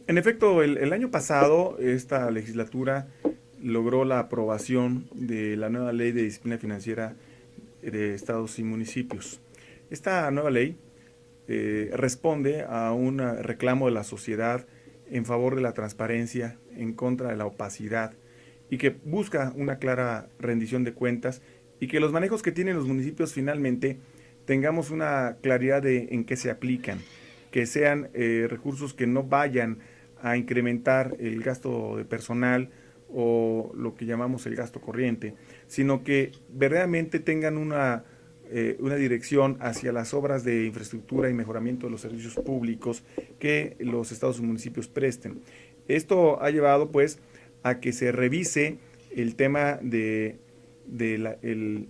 En efecto, el año pasado esta legislatura logró la aprobación de la nueva ley de disciplina financiera de estados y municipios. Esta nueva ley responde a un reclamo de la sociedad en favor de la transparencia, en contra de la opacidad y que busca una clara rendición de cuentas y que los manejos que tienen los municipios finalmente tengamos una claridad de en qué se aplican, que sean recursos que no vayan a incrementar el gasto de personal o lo que llamamos el gasto corriente, sino que verdaderamente tengan una dirección hacia las obras de infraestructura y mejoramiento de los servicios públicos que los estados y municipios presten. Esto ha llevado pues a que se revise el tema el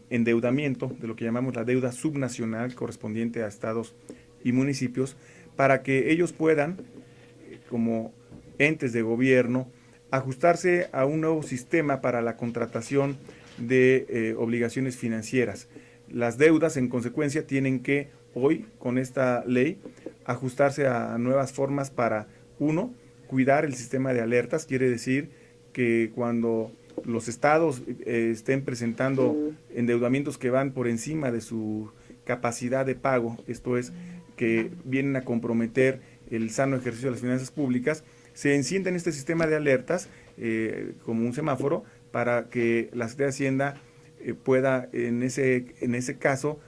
endeudamiento, de lo que llamamos la deuda subnacional correspondiente a estados y municipios, para que ellos puedan, como entes de gobierno, ajustarse a un nuevo sistema para la contratación de obligaciones financieras. Las deudas, en consecuencia, tienen que, hoy, con esta ley, ajustarse a nuevas formas para, uno, cuidar el sistema de alertas, quiere decir que cuando los estados estén presentando endeudamientos que van por encima de su capacidad de pago, esto es, que vienen a comprometer el sano ejercicio de las finanzas públicas, se enciende en este sistema de alertas como un semáforo para que la Secretaría de Hacienda pueda en ese caso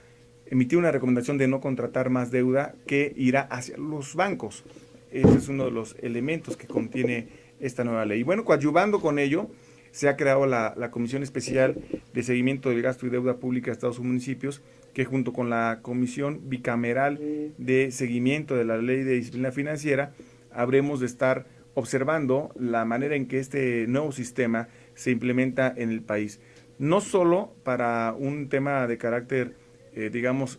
emitir una recomendación de no contratar más deuda que irá hacia los bancos. Ese es uno de los elementos que contiene esta nueva ley. Y bueno, coadyuvando con ello, se ha creado la Comisión Especial de Seguimiento del Gasto y Deuda Pública de Estados y Municipios, que junto con la Comisión Bicameral de Seguimiento de la Ley de Disciplina Financiera, habremos de estar observando la manera en que este nuevo sistema se implementa en el país. No solo para un tema de carácter, digamos,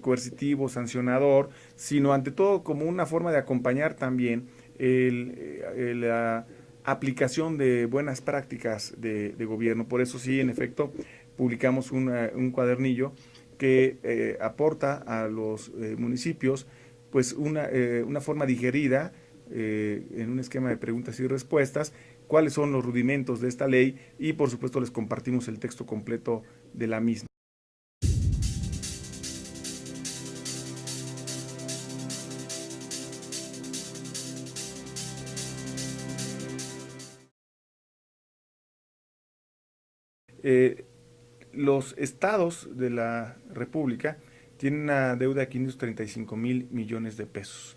coercitivo, sancionador, sino ante todo como una forma de acompañar también la aplicación de buenas prácticas de gobierno. Por eso sí, en efecto, publicamos un cuadernillo que aporta a los municipios pues una forma digerida en un esquema de preguntas y respuestas, cuáles son los rudimentos de esta ley y por supuesto les compartimos el texto completo de la misma. Eh, los estados de la República tienen una deuda de 535 mil millones de pesos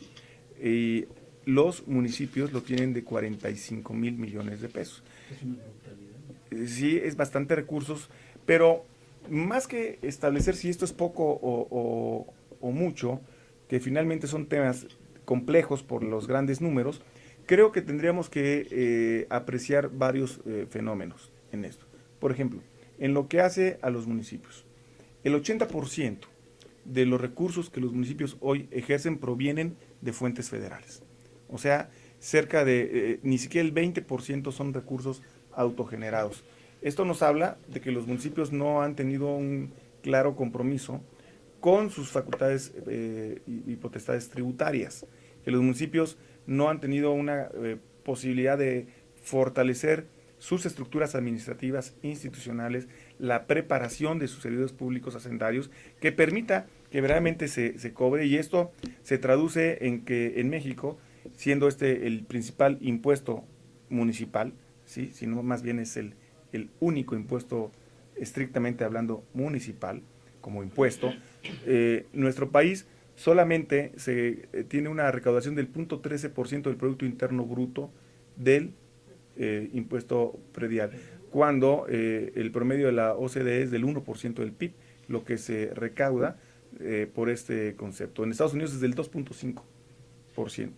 y los municipios lo tienen de 45 mil millones de pesos. Es una brutalidad. Sí, es bastante recursos, pero más que establecer si esto es poco o mucho, que finalmente son temas complejos por los grandes números, creo que tendríamos que apreciar varios fenómenos en esto. Por ejemplo, en lo que hace a los municipios, el 80% de los recursos que los municipios hoy ejercen provienen de fuentes federales. O sea, cerca de ni siquiera el 20% son recursos autogenerados. Esto nos habla de que los municipios no han tenido un claro compromiso con sus facultades y potestades tributarias, que los municipios no han tenido una posibilidad de fortalecer sus estructuras administrativas, institucionales, la preparación de sus servidores públicos hacendarios, que permita que verdaderamente se cobre, y esto se traduce en que en México, siendo este el principal impuesto municipal, ¿sí? Sino más bien es el único impuesto estrictamente hablando municipal como impuesto, nuestro país solamente tiene una recaudación del 0.13% del Producto Interno Bruto del impuesto predial, cuando el promedio de la OCDE es del 1% del PIB, lo que se recauda por este concepto. En Estados Unidos es del 2.5%.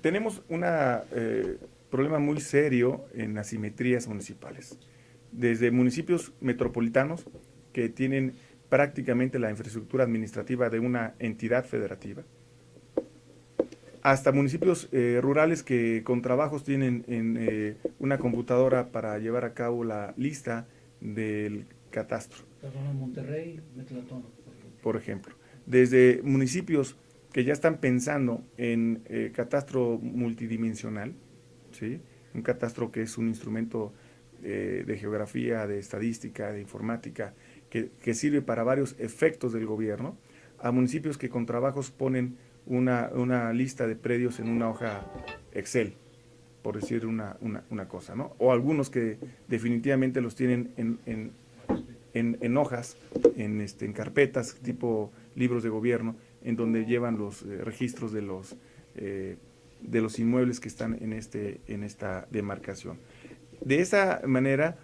Tenemos un problema muy serio en asimetrías municipales. Desde municipios metropolitanos que tienen prácticamente la infraestructura administrativa de una entidad federativa, hasta municipios rurales que con trabajos tienen en una computadora para llevar a cabo la lista del catastro. Perdón, Monterrey, Metlatón, por ejemplo. Desde municipios que ya están pensando en catastro multidimensional, ¿sí? Un catastro que es un instrumento de geografía, de estadística, de informática, que sirve para varios efectos del gobierno, a municipios que con trabajos ponen una lista de predios en una hoja Excel, por decir una cosa, ¿no? O algunos que definitivamente los tienen en hojas, en carpetas, tipo libros de gobierno, en donde llevan los registros de los inmuebles que están en esta demarcación. De esa manera,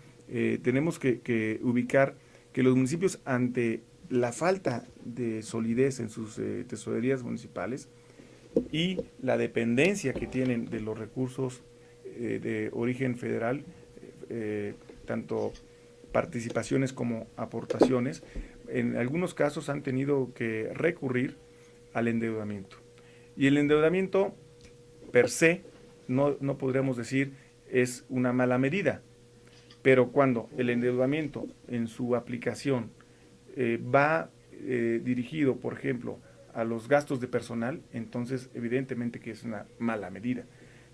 tenemos que ubicar que los municipios, ante la falta de solidez en sus tesorerías municipales y la dependencia que tienen de los recursos de origen federal, tanto participaciones como aportaciones, en algunos casos han tenido que recurrir al endeudamiento. Y el endeudamiento per se, no podríamos decir es una mala medida, pero cuando el endeudamiento en su aplicación va dirigido, por ejemplo, a los gastos de personal, entonces evidentemente que es una mala medida.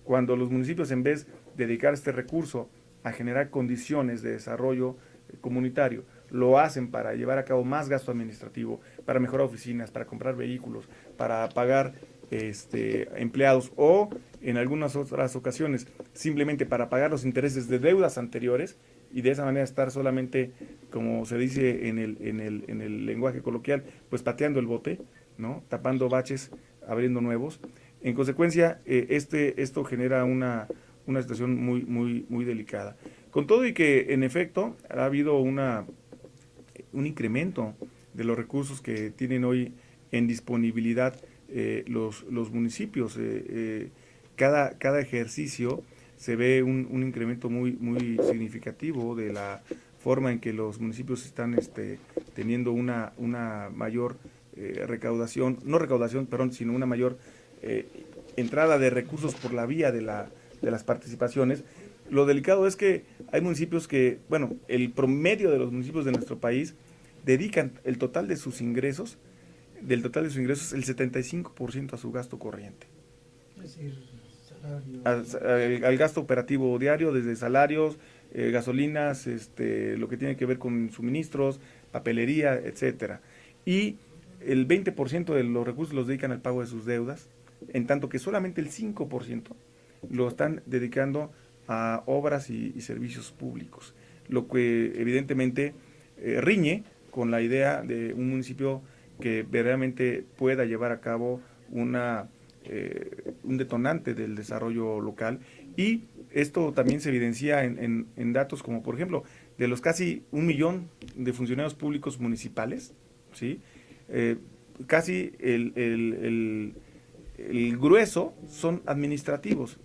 Cuando los municipios, en vez de dedicar este recurso a generar condiciones de desarrollo comunitario, lo hacen para llevar a cabo más gasto administrativo, para mejorar oficinas, para comprar vehículos, para pagar empleados, o en algunas otras ocasiones simplemente para pagar los intereses de deudas anteriores, y de esa manera estar solamente, como se dice en el lenguaje coloquial, pues pateando el bote, ¿no? Tapando baches, abriendo nuevos. En consecuencia, esto genera una situación muy delicada. Con todo y que, en efecto, ha habido un incremento de los recursos que tienen hoy en disponibilidad los municipios. Cada ejercicio se ve un incremento muy significativo de la forma en que los municipios están teniendo una mayor recaudación, sino una mayor entrada de recursos por la vía de las participaciones. Lo delicado es que hay municipios que, bueno, el promedio de los municipios de nuestro país dedican el total de sus ingresos, el 75% a su gasto corriente. Es decir, al gasto operativo diario, desde salarios, gasolinas, lo que tiene que ver con suministros, papelería, etcétera. Y el 20% de los recursos los dedican al pago de sus deudas, en tanto que solamente el 5% lo están dedicando a obras y servicios públicos, lo que evidentemente riñe con la idea de un municipio que verdaderamente pueda llevar a cabo un detonante del desarrollo local. Y esto también se evidencia en datos como, por ejemplo, de los casi 1 millón de funcionarios públicos municipales, ¿sí? Casi el grueso son administrativos,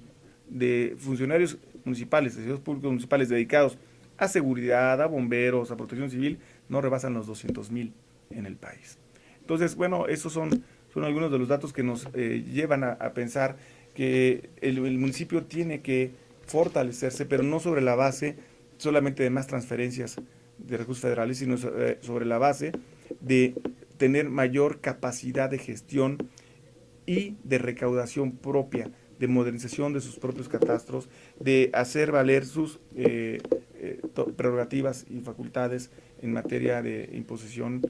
de funcionarios municipales, de servicios públicos municipales dedicados a seguridad, a bomberos, a protección civil, no rebasan los 200,000 en el país. Entonces, bueno, esos son algunos de los datos que nos llevan a pensar que el municipio tiene que fortalecerse, pero no sobre la base solamente de más transferencias de recursos federales, sino sobre la base de tener mayor capacidad de gestión y de recaudación propia, de modernización de sus propios catastros, de hacer valer sus prerrogativas y facultades en materia de imposición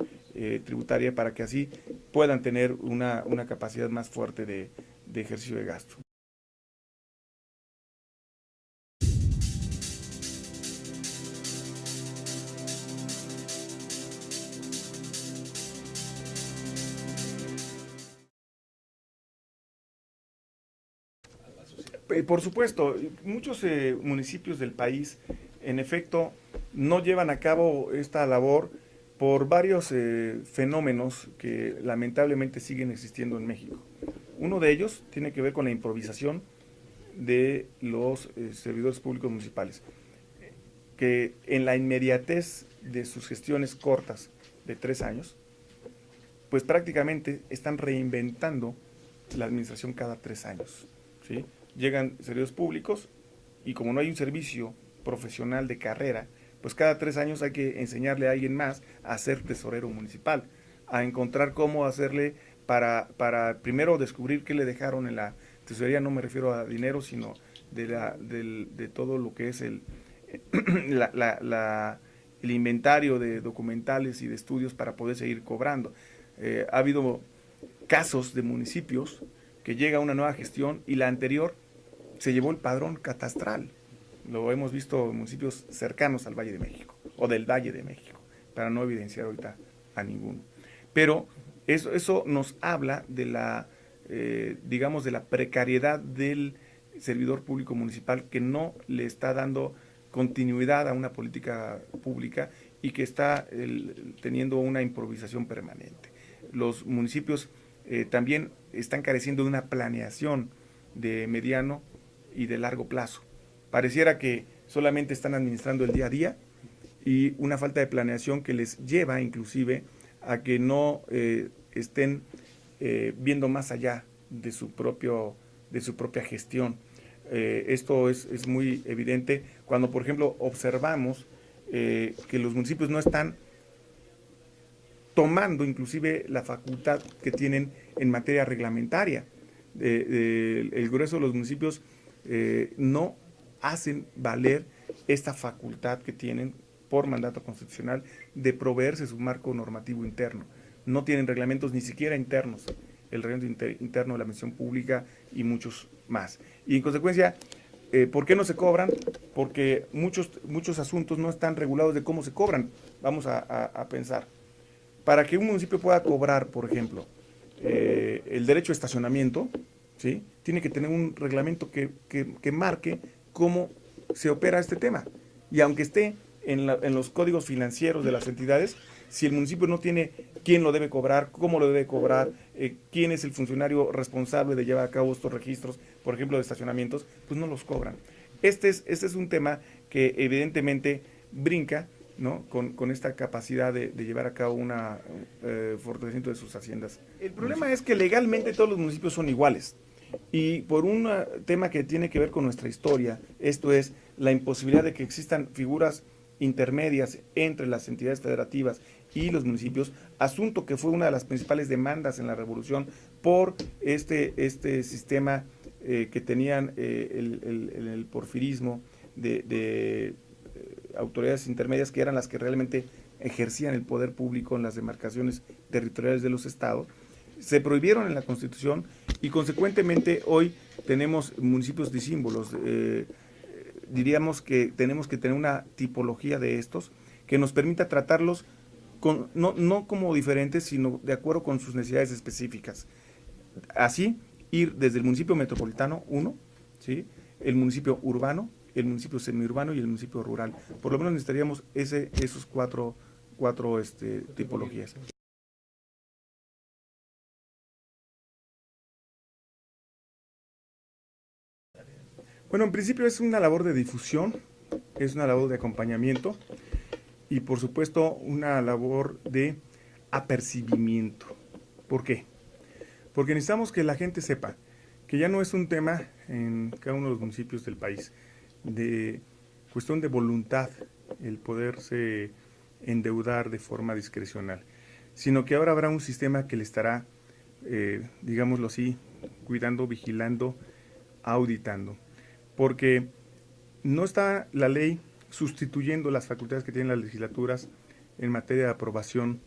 tributaria, para que así puedan tener una capacidad más fuerte de ejercicio de gasto. Por supuesto, muchos municipios del país, en efecto, no llevan a cabo esta labor por varios fenómenos que lamentablemente siguen existiendo en México. Uno de ellos tiene que ver con la improvisación de los servidores públicos municipales, que en la inmediatez de sus gestiones cortas de 3 años, pues prácticamente están reinventando la administración cada 3 años, ¿sí? Llegan servidores públicos y, como no hay un servicio profesional de carrera pues cada 3 años hay que enseñarle a alguien más a ser tesorero municipal, a encontrar cómo hacerle para primero descubrir qué le dejaron en la tesorería. No me refiero a dinero, sino de todo lo que es la, la, la, el inventario de documentales y de estudios para poder seguir cobrando. Ha habido casos de municipios que llega una nueva gestión y la anterior se llevó el padrón catastral. Lo hemos visto en municipios cercanos al Valle de México o del Valle de México, para no evidenciar ahorita a ninguno. Pero eso nos habla de digamos, de la precariedad del servidor público municipal, que no le está dando continuidad a una política pública y que está teniendo una improvisación permanente. Los municipios también están careciendo de una planeación de mediano y de largo plazo. Pareciera que solamente están administrando el día a día, y una falta de planeación que les lleva inclusive a que no estén viendo más allá de su propia gestión. Esto es muy evidente cuando, por ejemplo, observamos que los municipios no están tomando inclusive la facultad que tienen en materia reglamentaria. El grueso de los municipios no hacen valer esta facultad que tienen por mandato constitucional de proveerse su marco normativo interno. No tienen reglamentos ni siquiera internos, el reglamento interno de la administración pública y muchos más. Y en consecuencia, ¿por qué no se cobran? Porque muchos asuntos no están regulados de cómo se cobran. Vamos a pensar. Para que un municipio pueda cobrar, por ejemplo, el derecho de estacionamiento, ¿sí?, tiene que tener un reglamento que marque cómo se opera este tema. Y aunque esté en los códigos financieros de las entidades, si el municipio no tiene quién lo debe cobrar, cómo lo debe cobrar, quién es el funcionario responsable de llevar a cabo estos registros, por ejemplo, de estacionamientos, pues no los cobran. Este es un tema que evidentemente brinca, ¿no?, con esta capacidad de llevar a cabo un fortalecimiento de sus haciendas. El problema es que legalmente todos los municipios son iguales. Y por un tema que tiene que ver con nuestra historia, esto es la imposibilidad de que existan figuras intermedias entre las entidades federativas y los municipios, asunto que fue una de las principales demandas en la revolución por este sistema que tenían el porfirismo de autoridades intermedias, que eran las que realmente ejercían el poder público en las demarcaciones territoriales de los estados. Se prohibieron en la Constitución y consecuentemente hoy tenemos municipios disímbolos. Diríamos que tenemos que tener una tipología de estos que nos permita tratarlos no como diferentes, sino de acuerdo con sus necesidades específicas. Así, ir desde el municipio metropolitano, ¿sí?, el municipio urbano, el municipio semiurbano y el municipio rural. Por lo menos necesitaríamos esos cuatro tipologías. Bueno, en principio es una labor de difusión, es una labor de acompañamiento y por supuesto una labor de apercibimiento. ¿Por qué? Porque necesitamos que la gente sepa que ya no es un tema en cada uno de los municipios del país de cuestión de voluntad el poderse endeudar de forma discrecional, sino que ahora habrá un sistema que le estará, digámoslo así, cuidando, vigilando, auditando. Porque no está la ley sustituyendo las facultades que tienen las legislaturas en materia de aprobación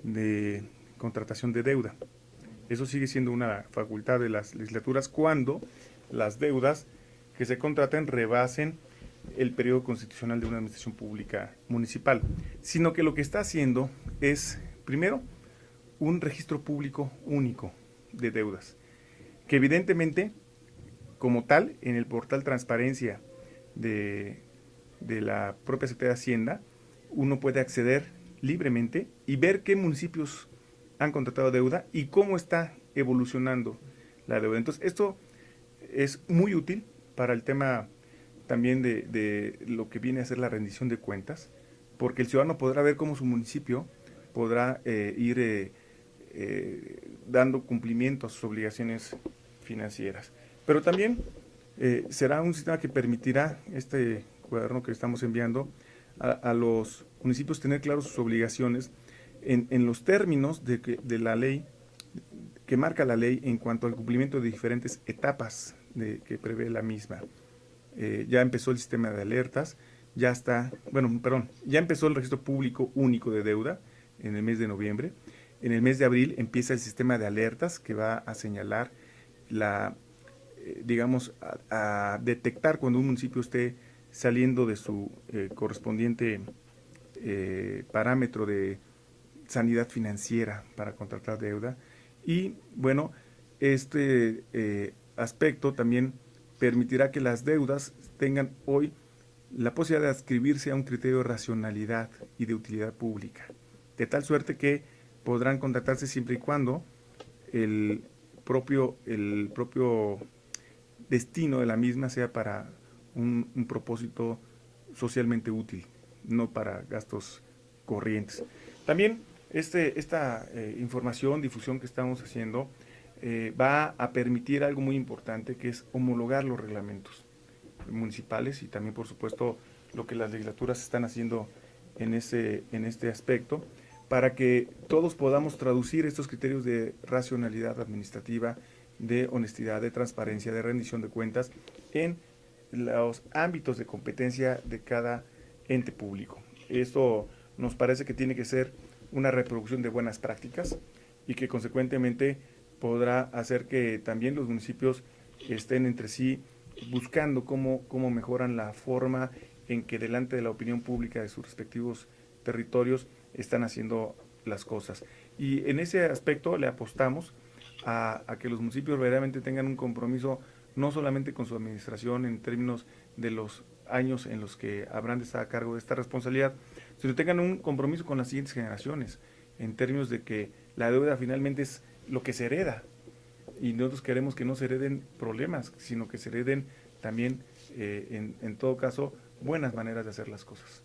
de contratación de deuda. Eso sigue siendo una facultad de las legislaturas cuando las deudas que se contraten rebasen el periodo constitucional de una administración pública municipal, sino que lo que está haciendo es, primero, un registro público único de deudas, que evidentemente, como tal, en el portal Transparencia de la propia Secretaría de Hacienda, uno puede acceder libremente y ver qué municipios han contratado deuda y cómo está evolucionando la deuda. Entonces, esto es muy útil para el tema también de lo que viene a ser la rendición de cuentas, porque el ciudadano podrá ver cómo su municipio podrá ir dando cumplimiento a sus obligaciones financieras. Pero también será un sistema que permitirá, este cuaderno que estamos enviando, a los municipios tener claros sus obligaciones en los términos de la ley, que marca la ley en cuanto al cumplimiento de diferentes etapas que prevé la misma. Ya empezó el sistema de alertas, ya empezó el registro público único de deuda en el mes de noviembre. En el mes de abril empieza el sistema de alertas que va a señalar a detectar cuando un municipio esté saliendo de su correspondiente parámetro de sanidad financiera para contratar deuda. Y bueno, este aspecto también permitirá que las deudas tengan hoy la posibilidad de adscribirse a un criterio de racionalidad y de utilidad pública, de tal suerte que podrán contratarse siempre y cuando el propio destino de la misma sea para un propósito socialmente útil, no para gastos corrientes. También esta información, difusión que estamos haciendo, va a permitir algo muy importante, que es homologar los reglamentos municipales y también, por supuesto, lo que las legislaturas están haciendo en este aspecto, para que todos podamos traducir estos criterios de racionalidad administrativa, de honestidad, de transparencia, de rendición de cuentas en los ámbitos de competencia de cada ente público. Esto nos parece que tiene que ser una reproducción de buenas prácticas y que consecuentemente podrá hacer que también los municipios estén entre sí buscando cómo mejoran la forma en que delante de la opinión pública de sus respectivos territorios están haciendo las cosas. Y en ese aspecto le apostamos a que los municipios verdaderamente tengan un compromiso no solamente con su administración en términos de los años en los que habrán de estar a cargo de esta responsabilidad, sino tengan un compromiso con las siguientes generaciones, en términos de que la deuda finalmente es lo que se hereda, y nosotros queremos que no se hereden problemas, sino que se hereden también, en todo caso, buenas maneras de hacer las cosas.